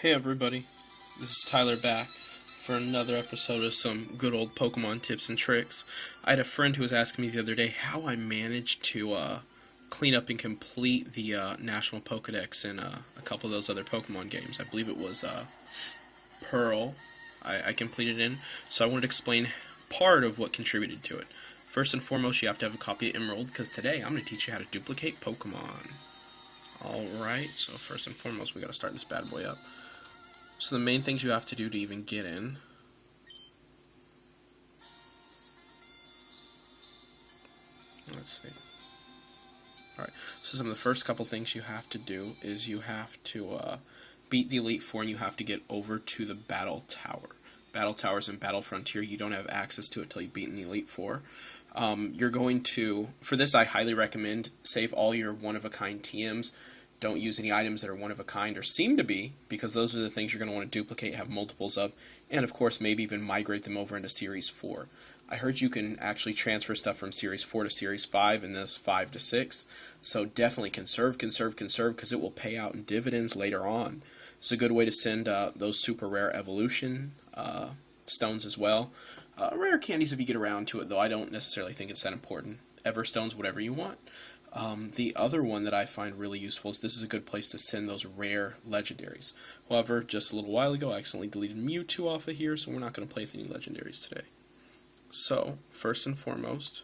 Hey everybody, this is Tyler back for another episode of some good old Pokemon tips and tricks. I had a friend who was asking me the other day how I managed to clean up and complete the National Pokedex in a couple of those other Pokemon games. I believe it was Pearl I completed in, so I wanted to explain part of what contributed to it. First and foremost, you have to have a copy of Emerald, because today I'm going to teach you how to duplicate Pokemon. Alright, so first and foremost, we got to start this bad boy up. So the main things you have to do to even get in. Let's see. Alright, so some of the first couple things you have to do is you have to beat the Elite Four, and you have to get over to the Battle Tower. Battle Towers in Battle Frontier, you don't have access to it until you've beaten the Elite Four. You're going to, for this I highly recommend, save all your one-of-a-kind TMs. Don't use any items that are one-of-a-kind or seem to be, because those are the things you're going to want to duplicate, have multiples of, and of course maybe even migrate them over into Series 4. I heard you can actually transfer stuff from Series 4 to Series 5 and this 5 to 6, so definitely conserve, because it will pay out in dividends later on. It's a good way to send those super rare evolution stones as well. Rare candies if you get around to it, though I don't necessarily think it's that important. Everstones, whatever you want. The other one that I find really useful is this is a good place to send those rare legendaries. However, just a little while ago I accidentally deleted Mewtwo off of here, so we're not going to play with any legendaries today. So, first and foremost,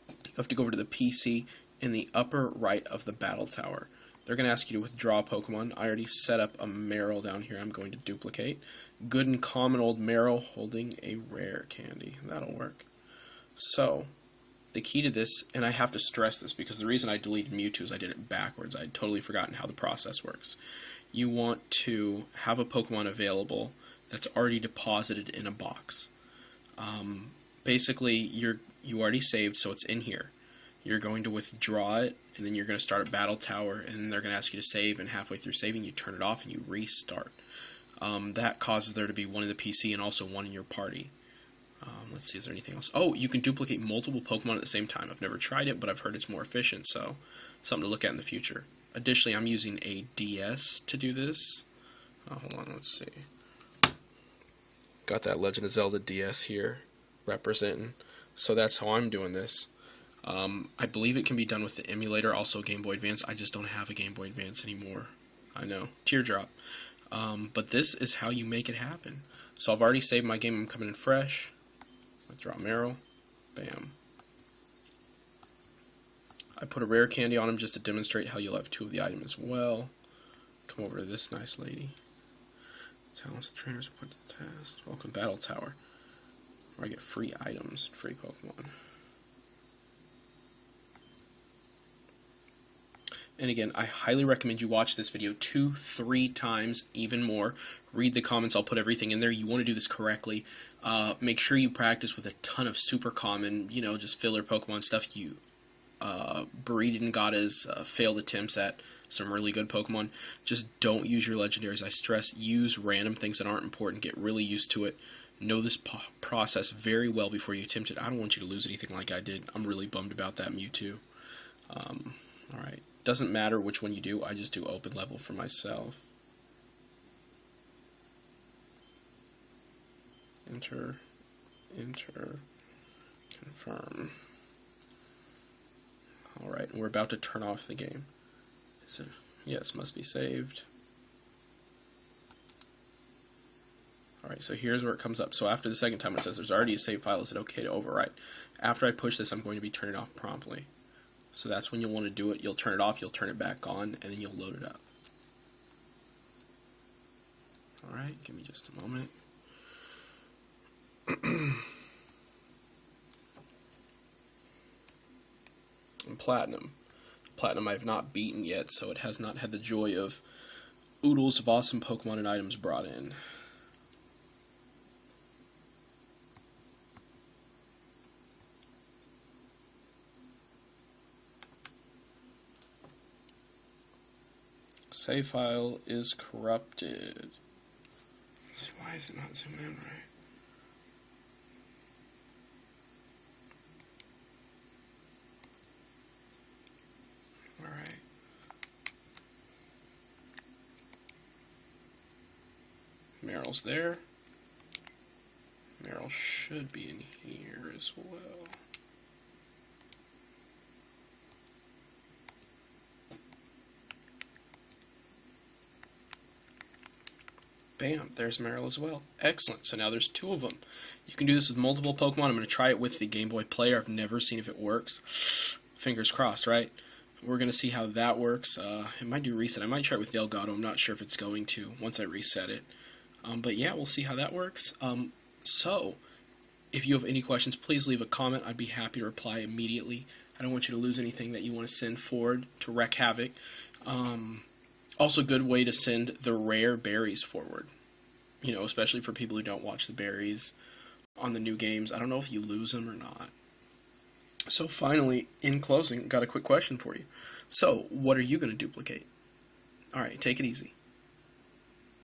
you have to go over to the PC in the upper right of the Battle Tower. They're going to ask you to withdraw a Pokemon. I already set up a Meryl down here I'm going to duplicate. Good and common old Meryl holding a rare candy. That'll work. So, the key to this, and I have to stress this because the reason I deleted Mewtwo is I did it backwards. I had totally forgotten how the process works. You want to have a Pokemon available that's already deposited in a box. Basically, you already saved, so it's in here. You're going to withdraw it, and then you're going to start a Battle Tower, and they're going to ask you to save, and halfway through saving, you turn it off and you restart. That causes there to be one in the PC and also one in your party. Let's see, is there anything else? Oh, you can duplicate multiple Pokemon at the same time. I've never tried it, but I've heard it's more efficient, so something to look at in the future. Additionally, I'm using a DS to do this. Hold on, let's see. Got that Legend of Zelda DS here representing. So that's how I'm doing this. I believe it can be done with the emulator, also Game Boy Advance. I just don't have a Game Boy Advance anymore. I know, teardrop. But this is how you make it happen. So I've already saved my game. I'm coming in fresh. Draw Meryl. Bam. I put a rare candy on him just to demonstrate how you'll have two of the item as well. Come over to this nice lady. Talents of trainers put to the test. Welcome Battle Tower, where I get free items, free Pokemon. And again, I highly recommend you watch this video 2-3 times, even more. Read the comments, I'll put everything in there. You want to do this correctly. Make sure you practice with a ton of super common, just filler Pokemon stuff. You breeded and got his failed attempts at some really good Pokemon. Just don't use your legendaries. I stress, use random things that aren't important. Get really used to it. Know this process very well before you attempt it. I don't want you to lose anything like I did. I'm really bummed about that Mewtwo. Alright. Doesn't matter which one you do, I just do open level for myself. Enter, confirm. Alright, and we're about to turn off the game. So, yes, must be saved. Alright, so here's where it comes up. So after the second time it says there's already a save file, is it okay to overwrite? After I push this, I'm going to be turning it off promptly. So that's when you'll want to do it. You'll turn it off, you'll turn it back on, and then you'll load it up. Alright, give me just a moment. And Platinum. Platinum I have not beaten yet, so it has not had the joy of oodles of awesome Pokemon and items brought in. Save file is corrupted. Let's see, why is it not zooming in right? Alright. Meryl's there. Meryl should be in here as well. Bam, there's Meryl as well. Excellent. So now there's 2 of them. You can do this with multiple Pokemon. I'm going to try it with the Game Boy Player. I've never seen if it works. Fingers crossed, right? We're going to see how that works. It might do reset. I might try it with the Elgato. I'm not sure if it's going to once I reset it. But yeah, we'll see how that works. So, if you have any questions, please leave a comment. I'd be happy to reply immediately. I don't want you to lose anything that you want to send forward to wreak havoc. Also, good way to send the rare berries forward. You know, especially for people who don't watch the berries on the new games. I don't know if you lose them or not. So finally, in closing, got a quick question for you. So, what are you going to duplicate? Alright, take it easy.